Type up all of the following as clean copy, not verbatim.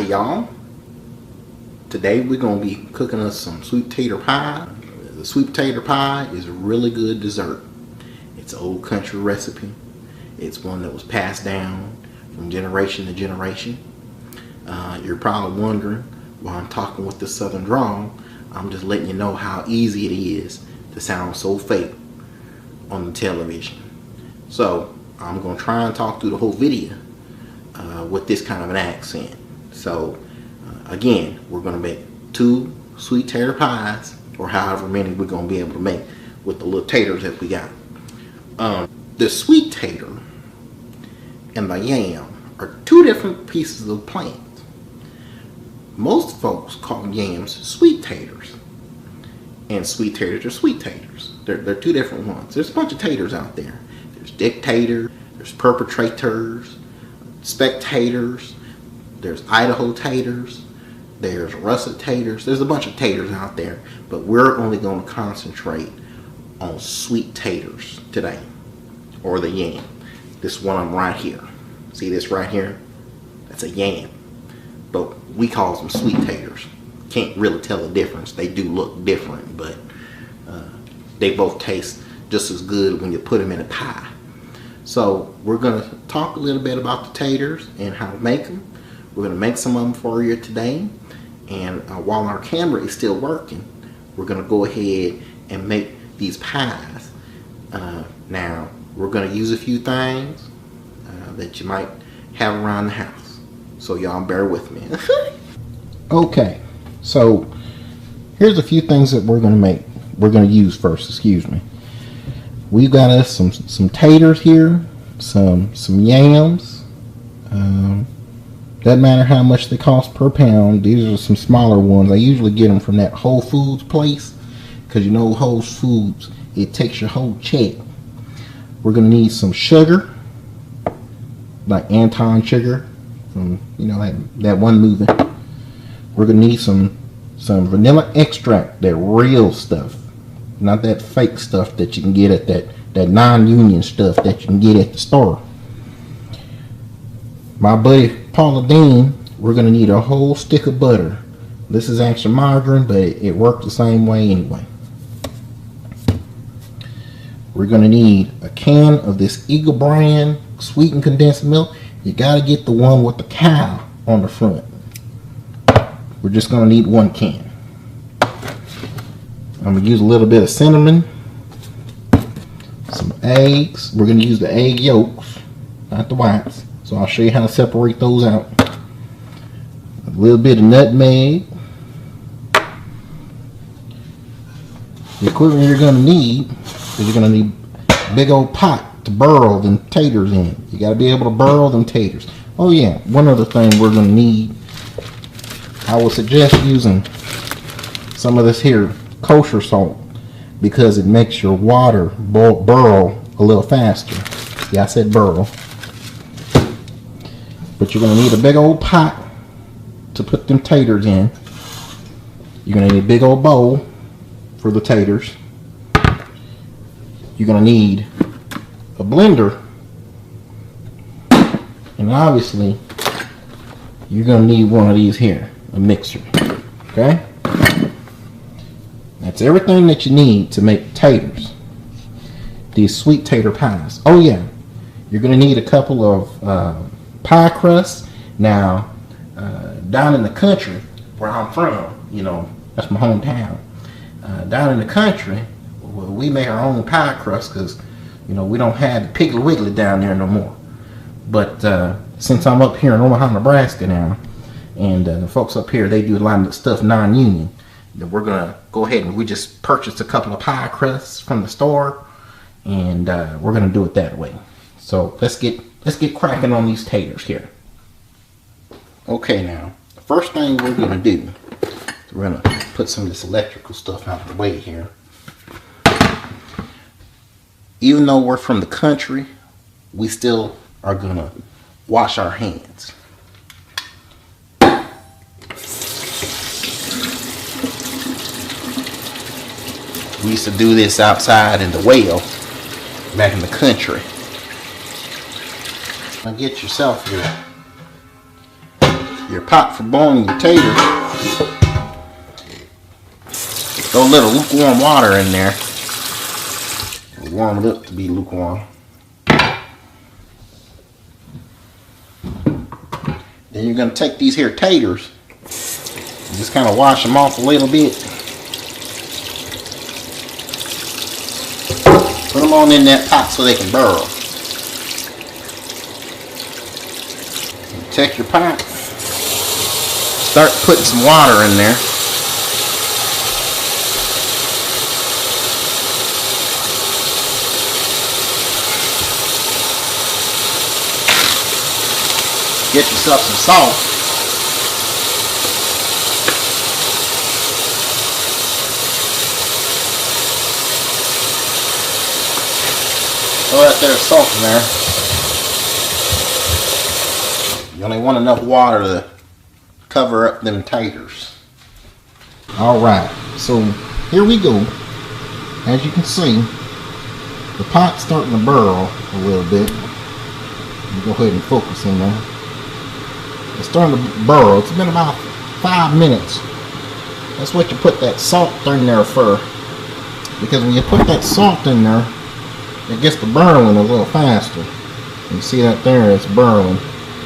Hi y'all. Today we're going to be cooking us some sweet tater pie. The sweet potato pie is a really good dessert. It's an old country recipe. It's one that was passed down from generation to generation. You're probably wondering why I'm talking with this southern drawl. I'm just letting you know how easy it is to sound so fake on the television. So I'm going to try and talk through the whole video with this kind of an accent. So again, we're going to make 2 sweet tater pies, or however many we're going to be able to make with the little taters that we got. The sweet tater and the yam are 2 different pieces of plant. Most folks call yams sweet taters, and sweet taters are sweet taters. They're 2 different ones. There's a bunch of taters out there. There's dictator, there's perpetrators, spectators, there's Idaho taters, there's russet taters. There's a bunch of taters out there, but we're only going to concentrate on sweet taters today, or the yam. This one right here. See this right here? That's a yam, but we call them sweet taters. Can't really tell the difference. They do look different, but they both taste just as good when you put them in a pie. So we're going to talk a little bit about the taters and how to make them. We're going to make some of them for you today. And while our camera is still working, we're going to go ahead and make these pies. Now, we're going to use a few things that you might have around the house. So y'all bear with me. Okay, so here's a few things that we're going to use first, excuse me. We've got us some taters here, some yams. Doesn't matter how much they cost per pound. These are some smaller ones. I usually get them from that Whole Foods place, because you know Whole Foods, it takes your whole check. We're going to need some sugar, like Anton sugar from, you know, that one movie. We're going to need some vanilla extract, that real stuff, not that fake stuff that you can get at that non-union stuff that you can get at the store. My buddy Paula Dean, we're going to need a whole stick of butter. This is actually margarine, but it works the same way anyway. We're going to need a can of this Eagle brand sweetened condensed milk. You got to get the one with the cow on the front. We're just going to need 1 can. I'm going to use a little bit of cinnamon, some eggs. We're going to use the egg yolks, not the whites. So I'll show you how to separate those out. A little bit of nutmeg. The equipment you're going to need is you're going to need a big old pot to burrow them taters in. You got to be able to burrow them taters. Oh yeah, one other thing we're going to need. I would suggest using some of this here kosher salt, because it makes your water burrow a little faster. Yeah, I said burrow. But you're going to need a big old pot to put them taters in. You're going to need a big old bowl for the taters. You're going to need a blender. And obviously, you're going to need one of these here, a mixer. Okay? That's everything that you need to make taters. These sweet tater pies. Oh yeah, you're going to need a couple of pie crust. Now, down in the country where I'm from, you know, that's my hometown. Down in the country, we make our own pie crust, because, you know, we don't have the Piggly Wiggly down there no more. But since I'm up here in Omaha, Nebraska now, and the folks up here, they do a lot of the stuff non-union, then we're gonna go ahead and we just purchased a couple of pie crusts from the store, and we're gonna do it that way. So let's get cracking on these taters here. Okay, now the first thing we're gonna do, we're gonna put some of this electrical stuff out of the way here. Even though we're from the country, we still are gonna wash our hands. We used to do this outside in the well back in the country. Now get yourself your pot for boiling your taters. Throw a little lukewarm water in there. Warm it up to be lukewarm. Then you're going to take these here taters and just kind of wash them off a little bit. Put them on in that pot so they can burrow. Take your pot. Start putting some water in there. Get yourself some salt. Throw that there salt in there. You only want enough water to cover up them taters. Alright, so here we go. As you can see, the pot's starting to burrow a little bit. Go ahead and focus in there. It's starting to burrow. It's been about 5 minutes. That's what you put that salt in there for. Because when you put that salt in there, it gets to burrowing a little faster. You see that there? It's burrowing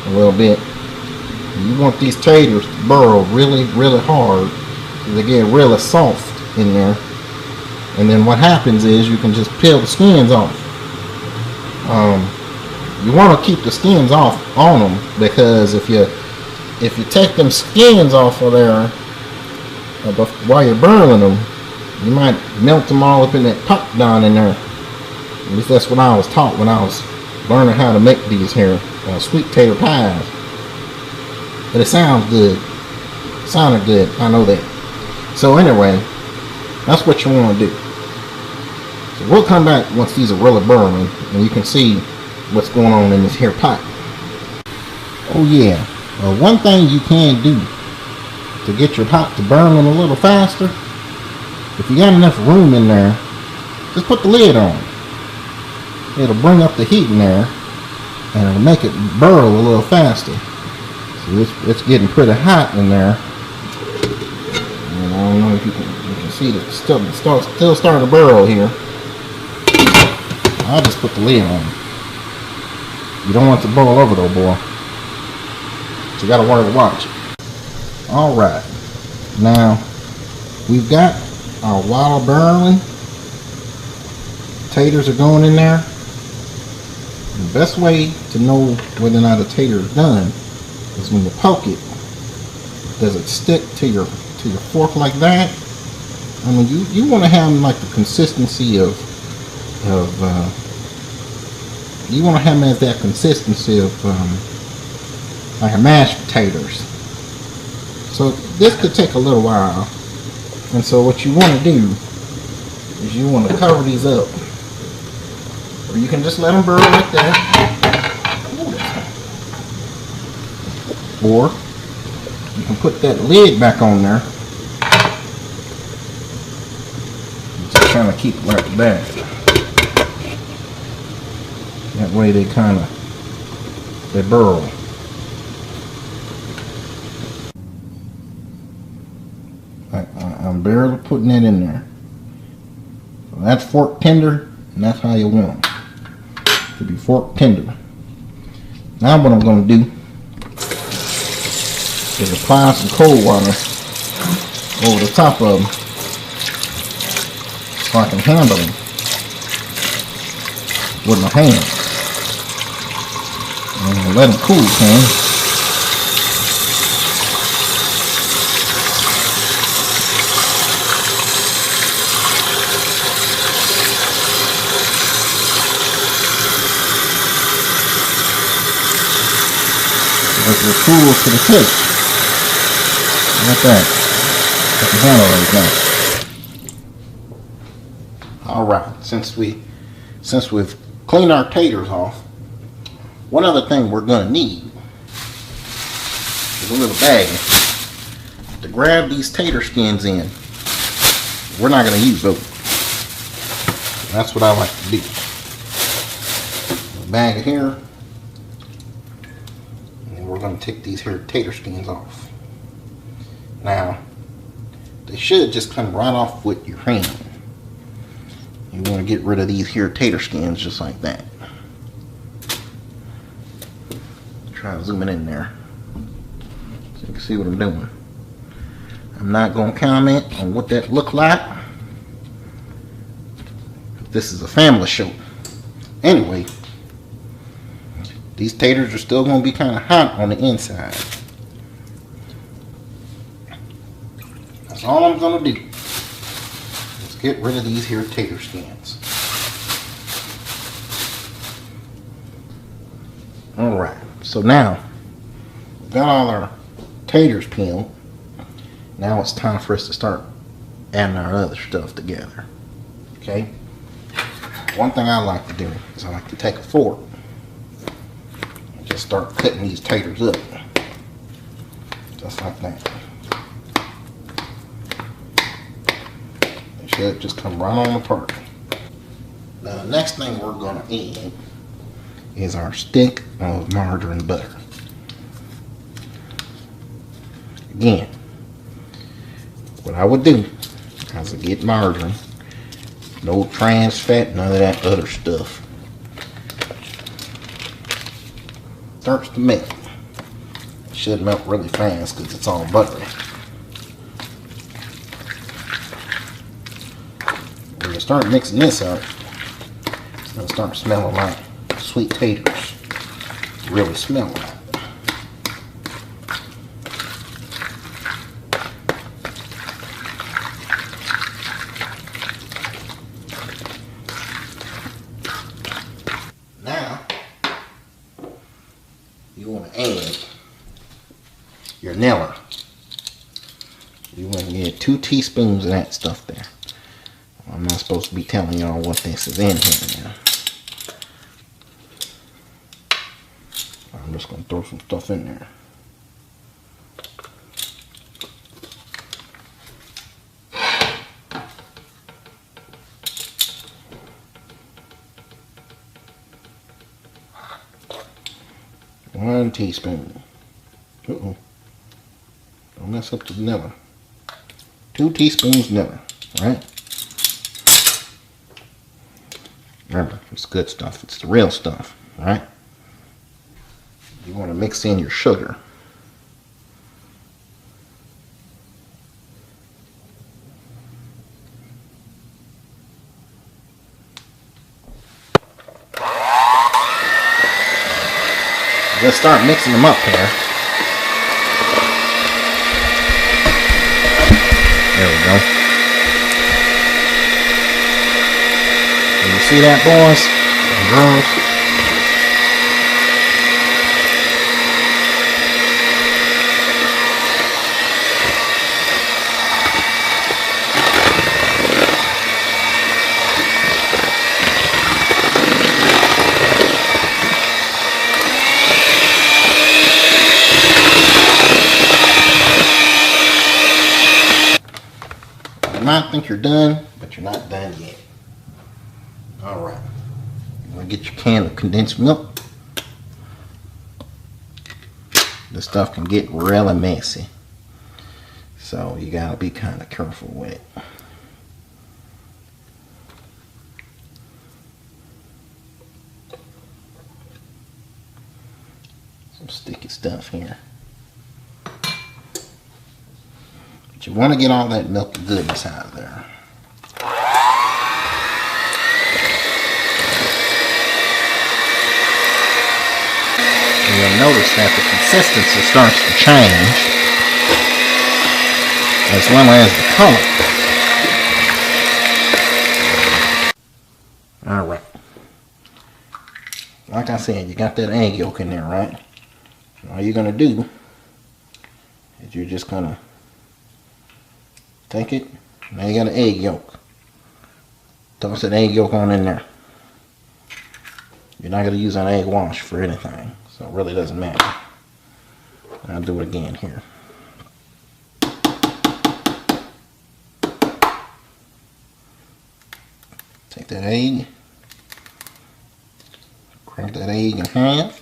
a little bit. And you want these taters to burrow really, really hard. So they get really soft in there. And then what happens is you can just peel the skins off. You want to keep the skins off on them, because if you take them skins off of there while you're burning them, you might melt them all up in that pot down in there. At least that's what I was taught when I was learning how to make these here sweet tater pies. But it sounds good. It sounded good. I know that. So anyway, that's what you want to do. So we'll come back once these are really burning and you can see what's going on in this here pot. Oh yeah, one thing you can do to get your pot to burn a little faster, if you got enough room in there, just put the lid on. It'll bring up the heat in there and it'll make it burrow a little faster. So it's getting pretty hot in there. And I don't know if you can see that it's still starting to burrow here. I'll just put the lid on. You don't want it to boil over though, boy. So you gotta worry to watch it. Alright. Now, we've got our water burning. Taters are going in there. The best way to know whether or not a tater is done is when you poke it. Does it stick to your fork like that? I mean, you want to have like the consistency of you want to have them as that consistency of like a mashed potatoes. So this could take a little while, and so what you want to do is you want to cover these up, or you can just let them burn like that, or you can put that lid back on there. Just kind of keep it like that. That way they burrow. I'm barely putting it in there. So that's fork tender, and that's how you want them to be fork tender. Now what I'm going to do is apply some cold water over the top of them so I can handle them with my hands. And let them cool, man. Let the cool to the taste. Like that. I can handle like that. Alright, since we've cleaned our taters off, one other thing we're going to need is a little bag to grab these tater skins in. We're not going to use those. That's what I like to do. A bag here. And we're going to take these here tater skins off. Now, they should just come right off with your hand. You want to get rid of these here tater skins just like that. Try zooming in there so you can see what I'm doing. I'm not going to comment on what that looked like. This is a family show. Anyway, these taters are still going to be kind of hot on the inside. That's all I'm going to do. Let's get rid of these here tater skins. Alright, so now we've got all our taters peeled. Now it's time for us to start adding our other stuff together. Okay? One thing I like to do is I like to take a fork and just start cutting these taters up. Just like that. They should just come right on apart. Now the next thing we're going to add is our stick of margarine butter. Again, what I would do is I get margarine, no trans fat, none of that other stuff. Starts to melt. It should melt really fast because it's all buttery. When you start mixing this up, it's going to start smelling like sweet taters. Really smell like. Now, you want to add your Nella. You want to get 2 teaspoons of that stuff there. I'm not supposed to be telling y'all what this is in here now. I'm just going to throw some stuff in there. One teaspoon. Uh-oh. Don't mess up the Nella. 2 teaspoons Nella, right? Remember, it's good stuff. It's the real stuff, right? You want to mix in your sugar. Let's start mixing them up here. There we go. Can you see that, boys and girls? You might think you're done, but you're not done yet. Alright. You want to get your can of condensed milk. This stuff can get really messy. So you gotta be kind of careful with it. Some sticky stuff here. But you want to get all that milky goodness out of there. And you'll notice that the consistency starts to change, as well as the color. Alright. Like I said, you got that egg yolk in there, right? All you're going to do is you're just going to take it. Now you got an egg yolk. Toss that egg yolk on in there. You're not going to use an egg wash for anything, so it really doesn't matter. I'll do it again here. Take that egg, crack that egg in half.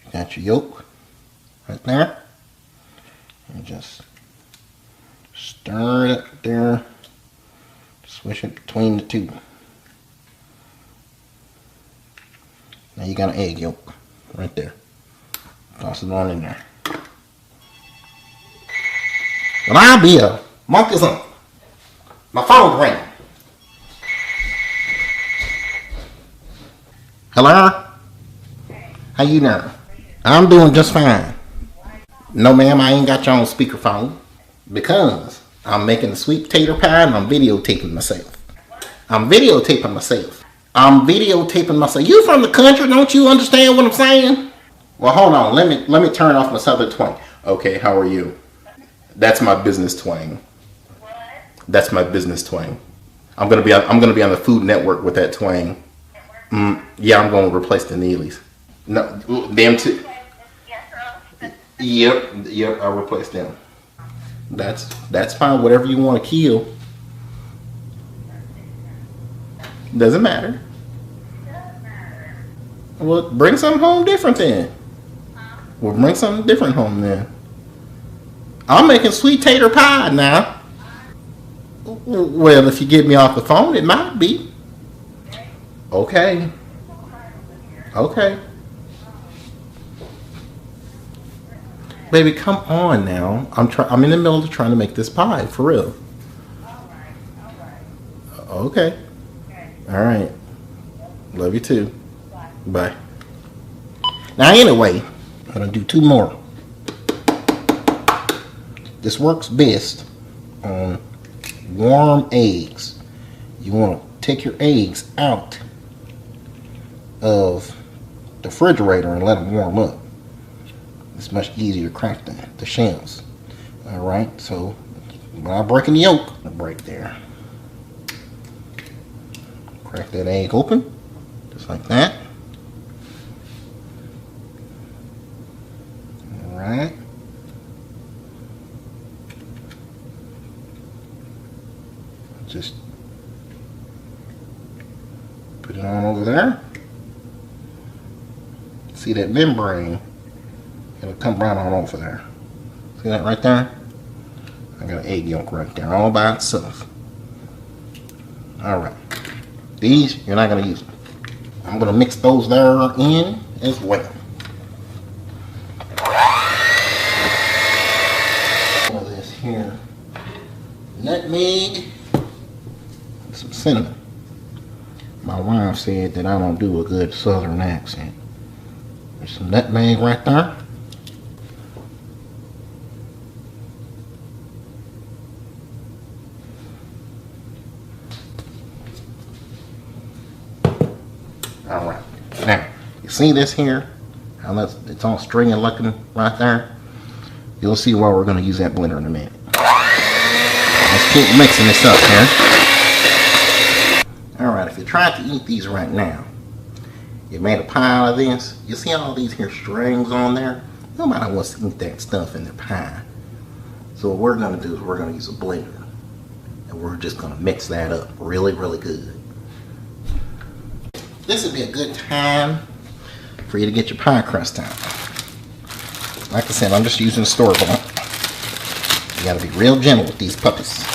You got got your yolk right there. And just stir it up there. Swish it between the two. Now you got an egg yolk right there. Toss it on in there. Well, I'll be a monkey's on. My phone ring. Hello? How you doing? I'm doing just fine. No, ma'am, I ain't got you on speakerphone because I'm making a sweet tater pie and I'm videotaping myself. I'm videotaping myself. You from the country? Don't you understand what I'm saying? Well, hold on. Let me turn off my southern twang. Okay, how are you? That's my business twang. That's my business twang. I'm gonna be on the Food Network with that twang. Yeah, I'm gonna replace the Neelys. No, them two. Yep, I'll replace them. That's fine. Whatever you want to kill. Doesn't matter. Well, bring something home different then. Well, bring something different home then. I'm making sweet tater pie now. Well, if you get me off the phone, it might be. Okay. Okay. Baby, come on now. I'm in the middle of trying to make this pie, for real. Okay. All right. Love you too. Bye. Now anyway, I'm gonna do two more. This works best on warm eggs. You want to take your eggs out of the refrigerator and let them warm up. It's much easier to crack the shells. All right, so when I'm breaking the yolk, I break there. Crack that egg open, just like that. All right. Just put it on over there. See that membrane? It'll come right on over there. See that right there? I got an egg yolk right there, all by itself. All right. These, you're not going to use them. I'm going to mix those there in as well. Some of this here. Nutmeg. Some cinnamon. My wife said that I don't do a good southern accent. There's some nutmeg right there. Alright, now you see this here? How it's all stringy looking right there? You'll see why we're going to use that blender in a minute. Let's keep mixing this up here. Alright, if you tried to eat these right now, you made a pie out of this, you see all these here strings on there? Nobody wants to eat that stuff in their pie. So what we're going to do is we're going to use a blender. And we're just going to mix that up really, really good. This would be a good time for you to get your pie crust out. Like I said, I'm just using a store-bought. You got to be real gentle with these puppies.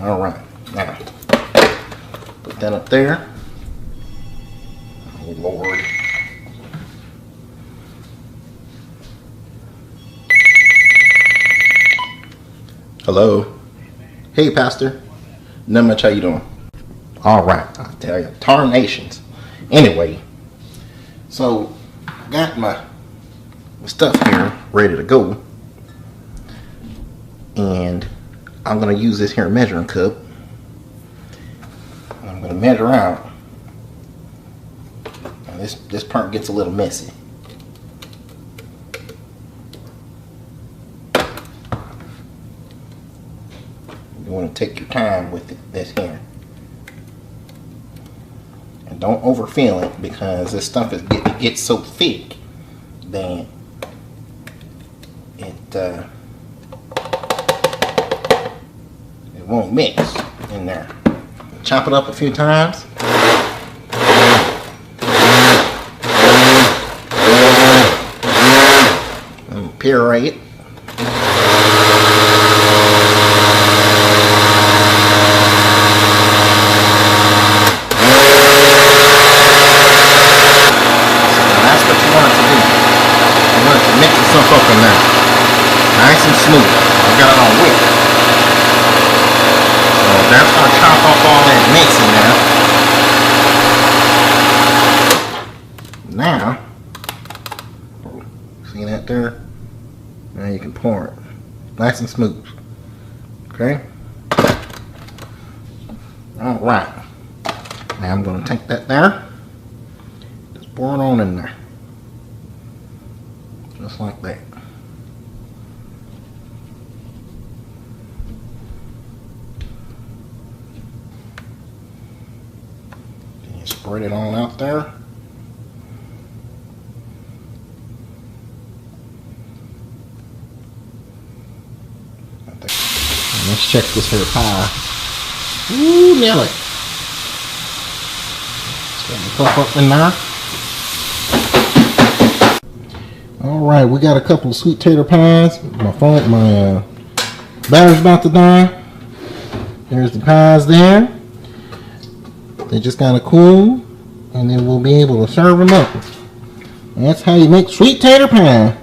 Alright, now, put that up there. Oh Lord. Hello. Hey, Pastor. Not much. How you doing? Alright, I tell you, tarnations. Anyway, so I got my stuff here ready to go. And I'm going to use this here measuring cup. I'm going to measure out. Now this part gets a little messy. You want to take your time with this here. And don't overfill it because this stuff it gets so thick that it won't mix in there. Chop it up a few times. And puree it. Mix yourself up in there. Nice and smooth. I got it on whip. So that's going to chop off all that mix in there. Now, see that there? Now you can pour it. Nice and smooth. Okay? Alright. Now I'm going to take that there. Just pour it on in there. Just like that. Then you spread it on out there. Let's check this here pie. Ooh, Nelly. Starting to puff up in there. Alright, we got a couple of sweet tater pies. My batter's about to die. There's the pies there. They just gotta cool, and then we'll be able to serve them up. And that's how you make sweet tater pie.